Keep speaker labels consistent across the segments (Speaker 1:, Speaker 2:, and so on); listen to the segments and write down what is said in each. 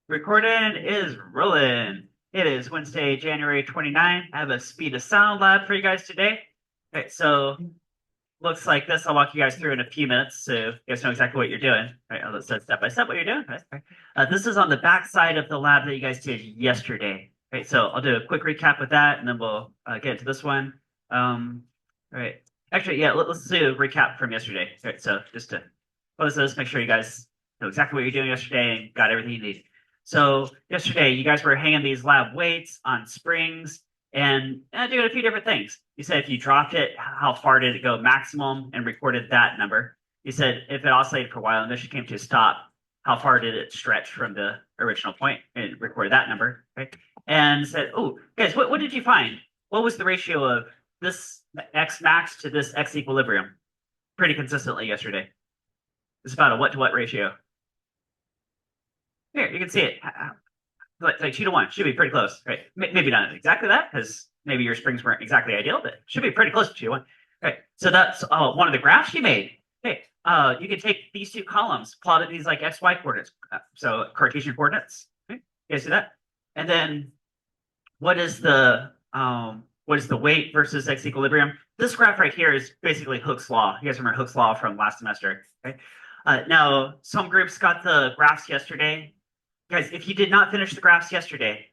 Speaker 1: Recording is rolling. It is Wednesday, January 29th. I have a speed of sound lab for you guys today. Okay, so looks like this. I'll walk you guys through in a few minutes so you guys know exactly what you're doing. All right, let's step by step what you're doing. This is on the back side of the lab that you guys did yesterday. All right, so I'll do a quick recap with that and then we'll get into this one. All right. Actually, yeah, let's do a recap from yesterday. All right, so just to close this, make sure you guys know exactly what you're doing yesterday and got everything you need. So yesterday, you guys were hanging these lab weights on springs and doing a few different things. You said if you dropped it, how far did it go maximum, and recorded that number. You said if it oscillated for a while and then it came to a stop, how far did it stretch from the original point, and recorded that number. Okay? And said, oh, guys, what did you find? What was the ratio of this x max to this x equilibrium? Pretty consistently yesterday. It's about a what to what ratio. Here, you can see it. Like 2 to 1 should be pretty close, right? Maybe not exactly that because maybe your springs weren't exactly ideal, but should be pretty close to 2 to 1. Right. So that's one of the graphs you made. Hey, you can take these two columns, plot at these like x, y coordinates, so Cartesian coordinates. Okay. You guys see that? And then what is the weight versus x equilibrium? This graph right here is basically Hooke's law. You guys remember Hooke's law from last semester, okay? Now, some groups got the graphs yesterday. Guys, if you did not finish the graphs yesterday,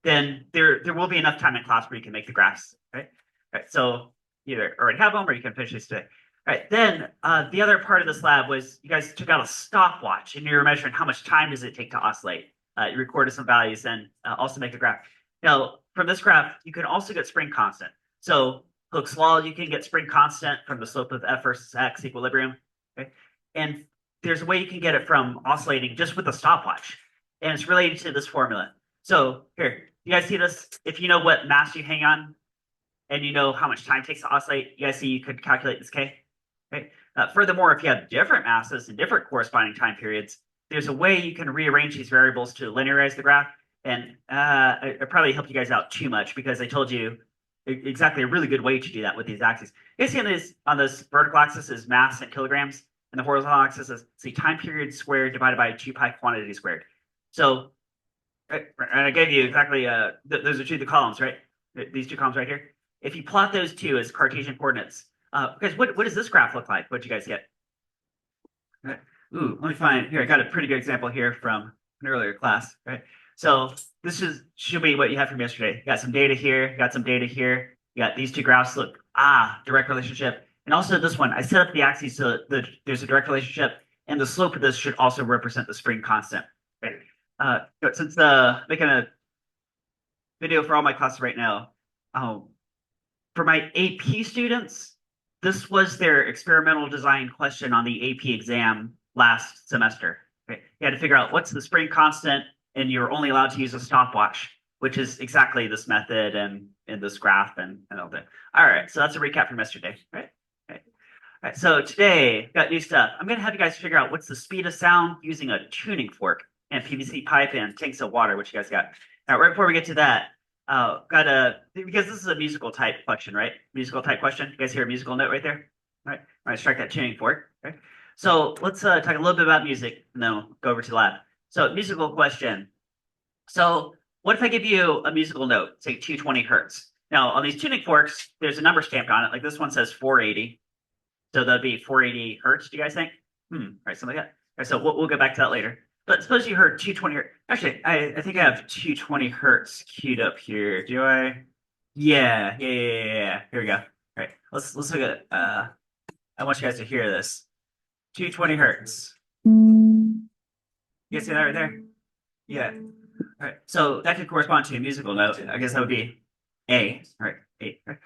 Speaker 1: then there will be enough time in class where you can make the graphs, right? Right. So either already have them or you can finish these today. All right. Then the other part of this lab was you guys took out a stopwatch and you were measuring how much time does it take to oscillate. You recorded some values and also make a graph. Now, from this graph, you can also get spring constant. So Hooke's law, you can get spring constant from the slope of f versus x equilibrium. Okay? And there's a way you can get it from oscillating just with a stopwatch. And it's related to this formula. So here, you guys see this? If you know what mass you hang on and you know how much time it takes to oscillate, you guys see you could calculate this k. Okay. Furthermore, if you have different masses and different corresponding time periods, there's a way you can rearrange these variables to linearize the graph. And I probably helped you guys out too much because I told you exactly a really good way to do that with these axes. You see on this vertical axis is mass in kilograms, and the horizontal axis is time period squared divided by 2 pi quantity squared. So, and I gave you exactly, those are the columns, right? These two columns right here. If you plot those two as Cartesian coordinates, because what does this graph look like? What'd you guys get? Right. Ooh, let me find, here, I got a pretty good example here from an earlier class, right? So this should be what you had from yesterday. You got some data here, you got some data here, you got these two graphs, look, direct relationship. And also this one, I set up the axes so that there's a direct relationship, and the slope of this should also represent the spring constant, right? Since making a video for all my classes right now, for my AP students, this was their experimental design question on the AP exam last semester. Okay? You had to figure out what's the spring constant, and you're only allowed to use a stopwatch, which is exactly this method and in this graph and all that. All right, so that's a recap from yesterday, right? All right, so today, got new stuff. I'm going to have you guys figure out what's the speed of sound using a tuning fork and PVC pipe and tanks of water, which you guys got. Now, right before we get to that, because this is a musical type question, right? Musical type question. You guys hear a musical note right there? All right, all right, strike that tuning fork. Okay. So let's talk a little bit about music, and then we'll go over to the lab. So musical question. So what if I give you a musical note, say 220 hertz? Now on these tuning forks, there's a number stamped on it. Like this one says 480. So that'd be 480 hertz, do you guys think? Right, something like that. All right, so we'll go back to that later. But suppose you heard 220 hertz. Actually, I think I have 220 hertz queued up here. Do I? Yeah. Here we go. All right, let's look at. I want you guys to hear this. 220 hertz. You guys see that right there? Yeah. All right. So that could correspond to a musical note. I guess that would be A. All right. A. All right.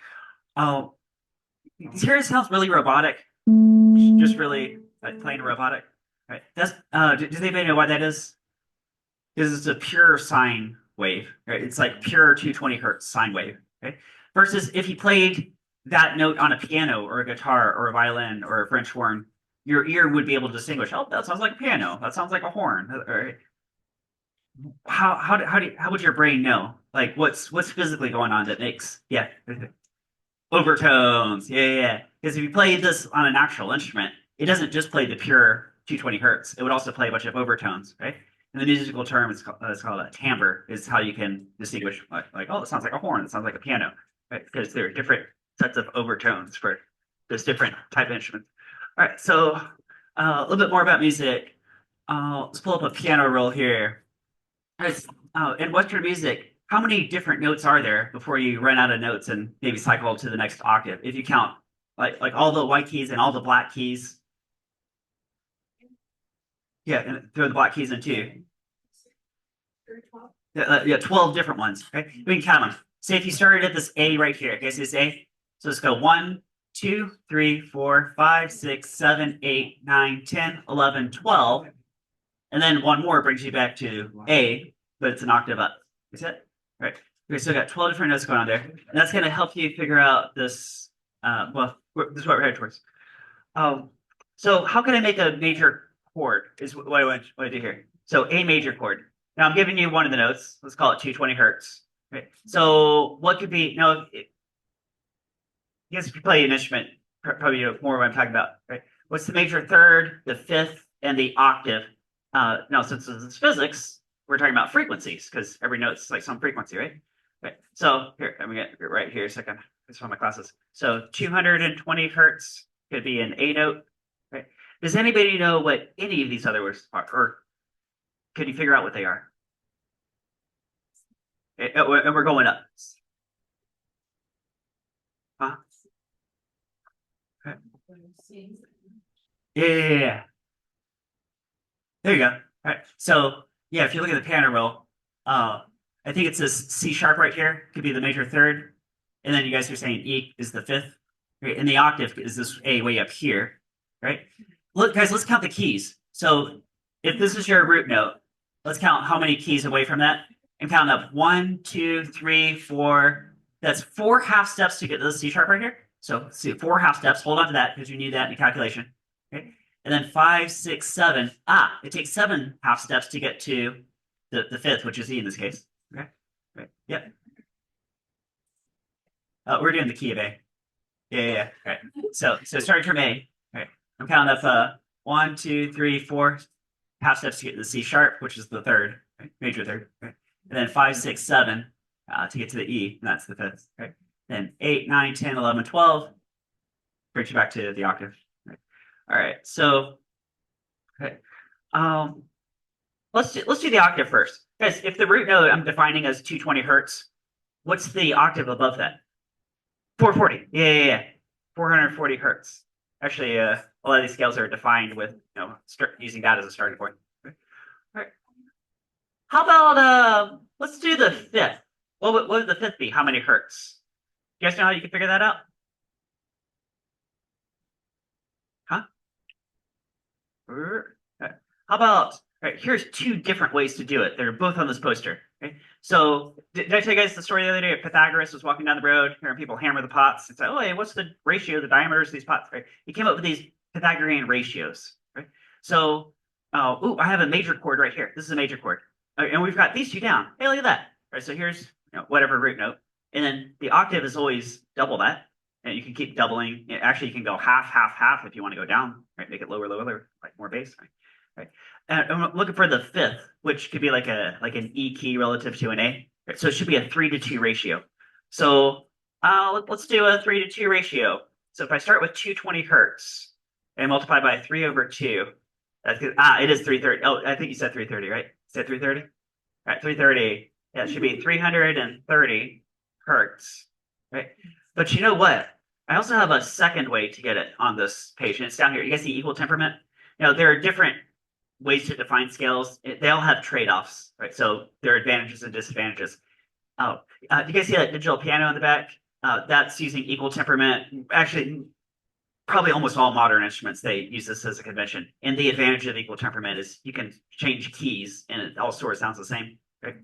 Speaker 1: Oh, here it sounds really robotic. Just really plain robotic. Right. That's does anybody know why that is? Because it's a pure sine wave. Right? It's like pure 220 hertz sine wave. Okay? Versus if you played that note on a piano or a guitar or a violin or a French horn, your ear would be able to distinguish. Oh, that sounds like a piano. That sounds like a horn. Right? How would your brain know? Like what's physically going on that makes overtones? Yeah. Because if you play this on an actual instrument, it doesn't just play the pure 220 hertz. It would also play a bunch of overtones, right? And the musical term is called a timbre, is how you can distinguish like, oh, it sounds like a horn, it sounds like a piano, right? Because there are different sets of overtones for those different type of instruments. All right, so a little bit more about music. Let's pull up a piano roll here. Guys, in Western music, how many different notes are there before you run out of notes and maybe cycle to the next octave? If you count like all the white keys and all the black keys. Yeah, and throw the black keys in too. Yeah, 12 different ones. Right? We can count them. Say if you started at this A right here. Okay, so this A. So let's go 1, 2, 3, 4, 5, 6, 7, 8, 9, 10, 11, 12. And then one more brings you back to A, but it's an octave up. Is it? Right. Okay, so we got 12 different notes going on there. And that's going to help you figure out this. This is what we're headed towards. So how can I make a major chord is what I want to do here. So A major chord. Now I'm giving you one of the notes. Let's call it 220 hertz. Right. So what could be, I guess if you play an instrument, probably know more what I'm talking about, right? What's the major third, the fifth, and the octave? Now, since it's physics, we're talking about frequencies because every note's like some frequency, right? Right. So here, I'm gonna get right here a second. This is one of my classes. So 220 hertz could be an A note, right? Does anybody know what any of these other words are, or can you figure out what they are? And we're going up. Huh? Okay. Yeah. There you go. All right. So yeah, if you look at the piano roll, I think it says C sharp right here could be the major third, and then you guys are saying E is the fifth, right? And the octave is this A way up here, right? Look, guys, let's count the keys. So if this is your root note, let's count how many keys away from that, and count up 1, 2, 3, 4. That's 4 half steps to get to the C sharp right here. So see 4 half steps. Hold on to that because you need that in the calculation. Okay. And then 5, 6, 7. It takes 7 half steps to get to the fifth, which is E in this case. Okay. Right. Yep. We're doing the key of A. Yeah. Right. So starting from A. Right. I'm counting up 1, 2, 3, 4 half steps to get to the C sharp, which is the third, right? Major third. Right. And then 5, 6, 7 to get to the E, and that's the fifth. Right. Then 8, 9, 10, 11, 12 brings you back to the octave. Right. All right. So, okay. Let's do the octave first, guys. If the root note I'm defining as 220 hertz, what's the octave above that? 440. Yeah. 440 hertz. Actually, a lot of these scales are defined with start using that as a starting point. Okay. All right. How about let's do the fifth. What would the fifth be? How many hertz? You guys know how you can figure that out? Huh? How about, all right, here's 2 different ways to do it. They're both on this poster. Okay? So did I tell you guys the story the other day of Pythagoras was walking down the road, hearing people hammer the pots and say, oh, hey, what's the ratio, the diameters of these pots? Right? He came up with these Pythagorean ratios. Right? So, I have a major chord right here. This is a major chord. And we've got these 2 down. Hey, look at that. All right, so here's whatever root note. And then the octave is always double that. And you can keep doubling. Actually, you can go half, half, half if you want to go down, right? Make it lower, like more bass, right? And I'm looking for the fifth, which could be like an E key relative to an A. Right? So it should be a 3-to-2 ratio. So let's do a 3-to-2 ratio. So if I start with 220 hertz and multiply by 3 over 2, it is 330. Oh, I think you said 330, right? You said 330? All right, 330. Yeah, it should be 330 hertz, right? But you know what? I also have a second way to get it on this page, and it's down here. You guys see equal temperament? There are different ways to define scales. They all have trade-offs, right? So there are advantages and disadvantages. Do you guys see that digital piano in the back? That's using equal temperament. Actually, probably almost all modern instruments, they use this as a convention. And the advantage of equal temperament is you can change keys and it all sort of sounds the same, right?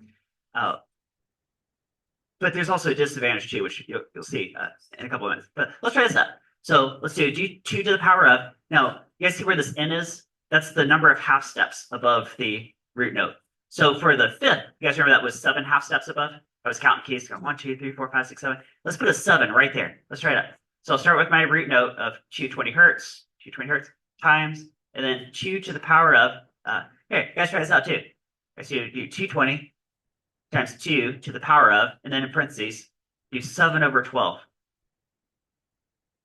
Speaker 1: But there's also a disadvantage too, which you'll see in a couple of minutes. But let's try this out. So let's do 2 to the power of. Now, you guys see where this N is? That's the number of half steps above the root note. So for the fifth, you guys remember that was 7 half steps above? I was counting keys, going 1, 2, 3, 4, 5, 6, 7. Let's put a 7 right there. Let's try it out. So I'll start with my root note of 220 hertz, 220 hertz times, and then 2 to the power of, here, you guys try this out too. So you do 220 times 2 to the power of, and then in parentheses, do 7 over 12.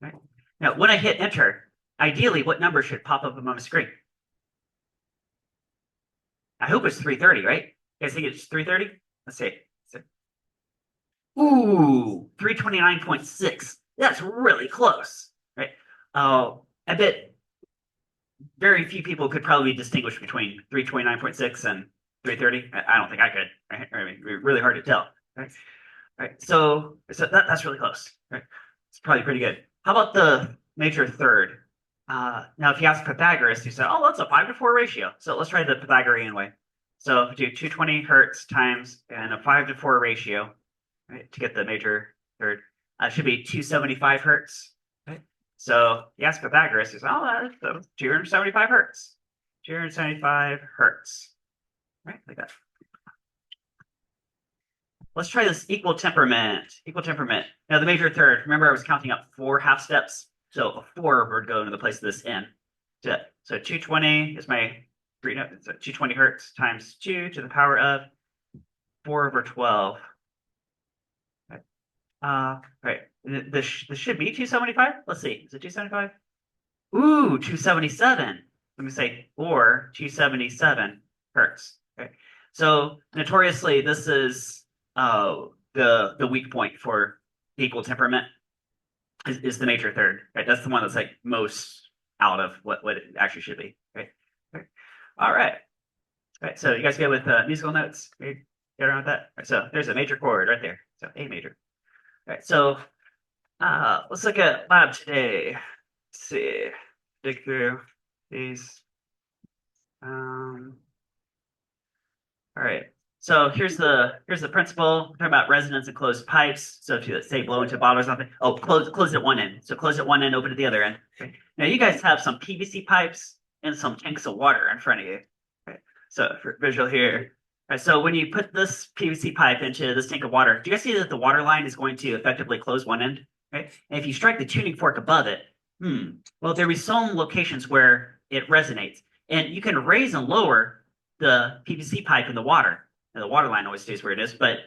Speaker 1: Right? Now, when I hit enter, ideally, what number should pop up on my screen? I hope it's 330, right? You guys think it's 330? Let's see. Ooh, 329.6. That's really close, right? I bet very few people could probably distinguish between 329.6 and 330. I don't think I could. Right? I mean, really hard to tell. Right? Right. So that's really close. Right. It's probably pretty good. How about the major third? Now, if you ask Pythagoras, you say, "Oh, that's a 5-to-4 ratio." So let's try the Pythagorean way. So do 220 hertz times and a 5-to-4 ratio, right, to get the major third. Should be 275 hertz. Right? So you ask Pythagoras, you say, "Oh, that's 275 hertz." 275 hertz. Right, like that. Let's try this equal temperament. Equal temperament. Now the major third. Remember, I was counting up 4 half steps. So a 4 would go into the place of this n. So 220 is my 3 note. So 220 hertz times 2 to the power of 4 over 12. Right. This should be 275. Let's see. Is it 275? Ooh, 277. Let me say 277 hertz. Okay. So notoriously, this is the weak point for equal temperament is the major third. Right. That's the one that's like most out of what it actually should be. Right. Right. All right. Right. So you guys good with musical notes? Get around with that? Right, so there's a major chord right there. So A major. All right. So let's look at lab today. Let's see. Dig through these. All right. So here's the principle. We're talking about resonance and closed pipes. So if you say blow into a bottle or something, oh, close at one end. So close at one end, open at the other end. Okay. Now you guys have some PVC pipes and some tanks of water in front of you. Okay. So for visual here. All right, so when you put this PVC pipe into this tank of water, do you guys see that the water line is going to effectively close one end? Right? And if you strike the tuning fork above it, well, there'll be some locations where it resonates. And you can raise and lower the PVC pipe in the water. And the water line always stays where it is, but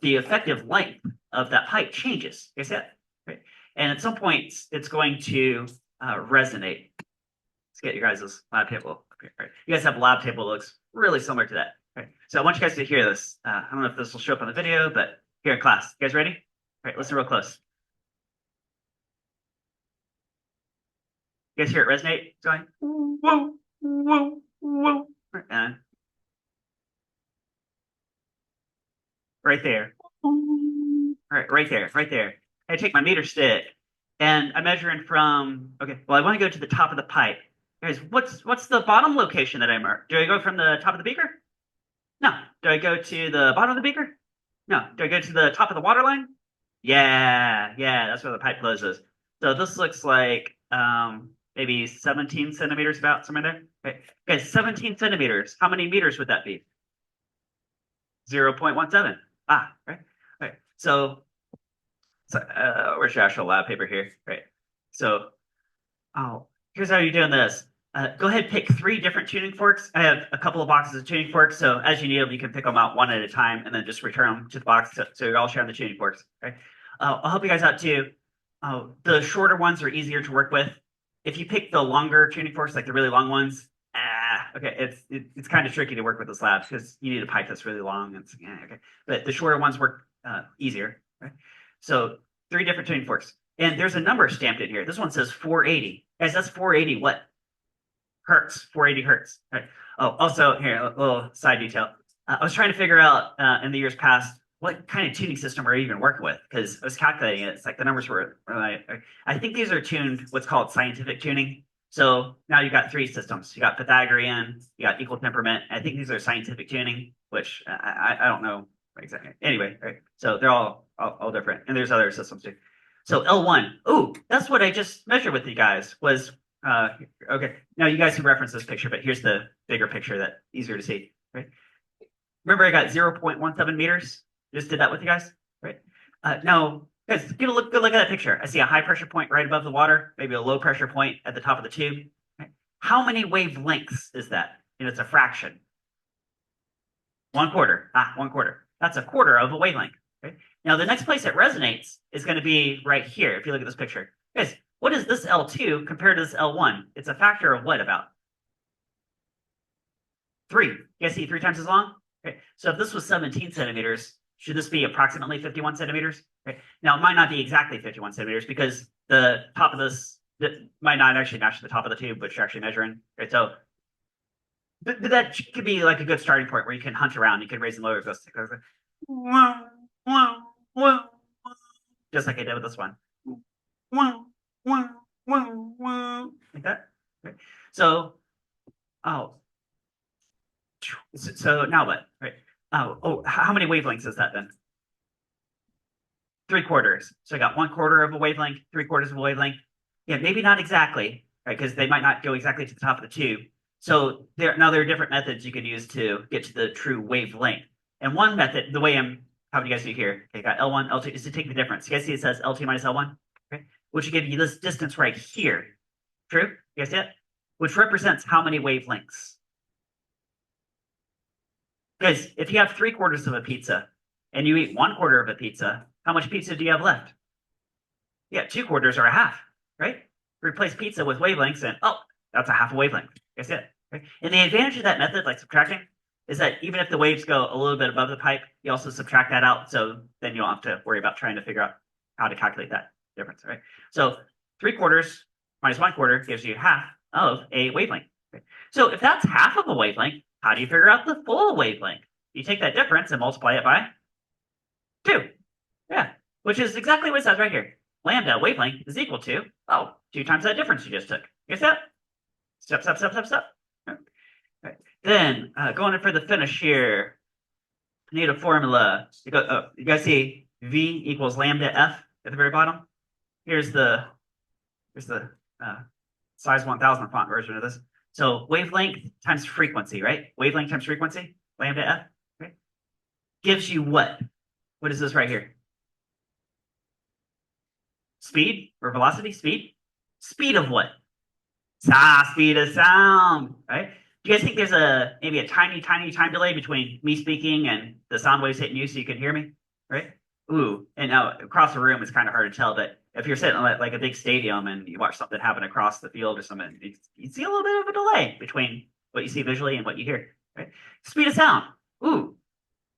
Speaker 1: the effective length of that pipe changes. You see that? Right? And at some point, it's going to resonate. Let's get you guys' lab table. Okay, right. You guys have a lab table that looks really similar to that. Right. So I want you guys to hear this. I don't know if this will show up on the video, but here in class. You guys ready? All right, listen real close. You guys hear it resonate? It's going, whoa, whoa, whoa. And right there. All right, right there, right there. I take my meter stick and I'm measuring from, okay, well, I want to go to the top of the pipe. Guys, what's the bottom location that I mark? Do I go from the top of the beaker? No. Do I go to the bottom of the beaker? No. Do I go to the top of the water line? Yeah, that's where the pipe closes. So this looks like maybe 17 centimeters, about somewhere there. Okay, guys, 17 centimeters. How many meters would that be? 0.17. Right. Right. So where's your actual lab paper here? Right. So, here's how you're doing this. Go ahead, pick 3 different tuning forks. I have a couple of boxes of tuning forks, so as you need them, you can pick them out one at a time and then just return them to the box so you're all sharing the tuning forks. Right? I'll help you guys out too. The shorter ones are easier to work with. If you pick the longer tuning forks, like the really long ones, okay, it's kind of tricky to work with this lab because you need a pipe that's really long. And okay, but the shorter ones work easier. Right? So 3 different tuning forks, and there's a number stamped in here. This one says 480. Guys, that's 480 what? Hertz, 480 hertz. Right. Oh, also here, a little side detail. I was trying to figure out in the years past what kind of tuning system we're even working with because I was calculating it. It's like the numbers were. I think these are tuned what's called scientific tuning. So now you've got 3 systems. You got Pythagorean, you got equal temperament. I think these are scientific tuning, which I don't know exactly. Anyway, right. So they're all different, and there's other systems too. So L1. Oh, that's what I just measured with you guys was. Okay, now you guys can reference this picture, but here's the bigger picture that's easier to see, right? Remember I got 0.17 meters? Just did that with you guys, right? Now, guys, good look at that picture. I see a high pressure point right above the water, maybe a low pressure point at the top of the tube. Right? How many wavelengths is that? And it's a fraction. 1 quarter. 1 quarter. That's a quarter of a wavelength. Okay? Now, the next place it resonates is going to be right here. If you look at this picture, guys, what is this L2 compared to this L1? It's a factor of what about? 3. You guys see 3 times as long? Okay. So if this was 17 centimeters, should this be approximately 51 centimeters? Okay. Now, it might not be exactly 51 centimeters because the top of this might not actually match the top of the tube, which you're actually measuring. Okay. So but that could be like a good starting point where you can hunt around. You can raise and lower those. Just like I did with this one. Like that. Okay. So now what? Right. How many wavelengths is that then? 3/4. So I got 1 quarter of a wavelength, 3/4 of a wavelength. Yeah, maybe not exactly, right? Because they might not go exactly to the top of the tube. So there are different methods you could use to get to the true wavelength. And one method, the way how do you guys do here? Okay, got L1, L2, is to take the difference. You guys see it says L2 minus L1, okay? Which will give you this distance right here. True? You guys see it? Which represents how many wavelengths? Guys, if you have 3/4 of a pizza and you eat 1/4 of a pizza, how much pizza do you have left? Yeah, 2/4 or a half, right? Replace pizza with wavelengths and that's a half a wavelength. That's it. Okay? And the advantage of that method, like subtracting, is that even if the waves go a little bit above the pipe, you also subtract that out. So then you don't have to worry about trying to figure out how to calculate that difference, right? So 3/4 minus 1/4 gives you half of a wavelength. Okay? So if that's half of a wavelength, how do you figure out the full wavelength? You take that difference and multiply it by 2. Yeah, which is exactly what it says right here. Lambda wavelength is equal to 2 times that difference you just took. Get that? Step. Right. Then going in for the finish here, I need a formula. You guys see V equals lambda F at the very bottom. Here's the size 1000 font version of this. So wavelength times frequency, right? Wavelength times frequency, lambda F, right? Gives you what? What is this right here? Speed or velocity? Speed? Speed of what? Speed of sound, right? Do you guys think there's maybe a tiny time delay between me speaking and the sound waves hitting you so you can hear me, right? Ooh, and now across the room it's kind of hard to tell, but if you're sitting at like a big stadium and you watch something happen across the field or something, you see a little bit of a delay between what you see visually and what you hear, right? Speed of sound. Ooh,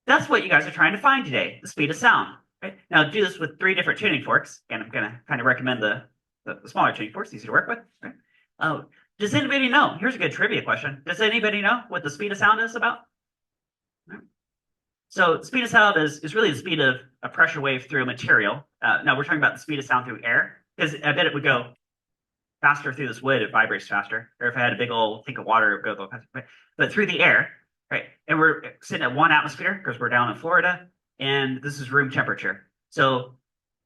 Speaker 1: that's what you guys are trying to find today, the speed of sound, right? Now do this with 3 different tuning forks, and I'm gonna kind of recommend the smaller tuning forks, easy to work with, right? Does anybody know? Here's a good trivia question. Does anybody know what the speed of sound is about? So the speed of sound is really the speed of a pressure wave through a material. Now we're talking about the speed of sound through air, because I bet it would go faster through this wood, it vibrates faster. Or if I had a big old tank of water, it would go a little faster. Right? But through the air, right? And we're sitting at 1 atmosphere because we're down in Florida, and this is room temperature. So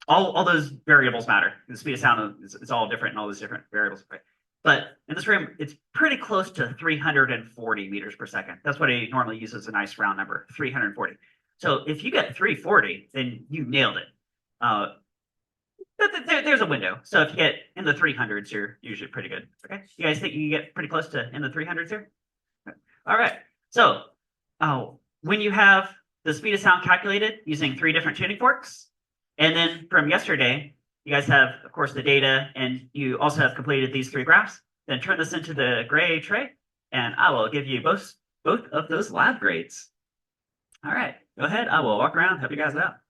Speaker 1: all those variables matter. The speed of sound is all different and all those different variables, right? But in this room, it's pretty close to 340 meters per second. That's what I normally use as a nice round number, 340. So if you get 340, then you nailed it. There's a window. So if you get in the 300s, you're usually pretty good. Okay, you guys think you get pretty close to in the 300s here? All right. So when you have the speed of sound calculated using 3 different tuning forks, and then from yesterday, you guys have, of course, the data, and you also have completed these 3 graphs. Then turn this into the gray tray, and I will give you both of those lab grades. All right, go ahead. I will walk around, help you guys out.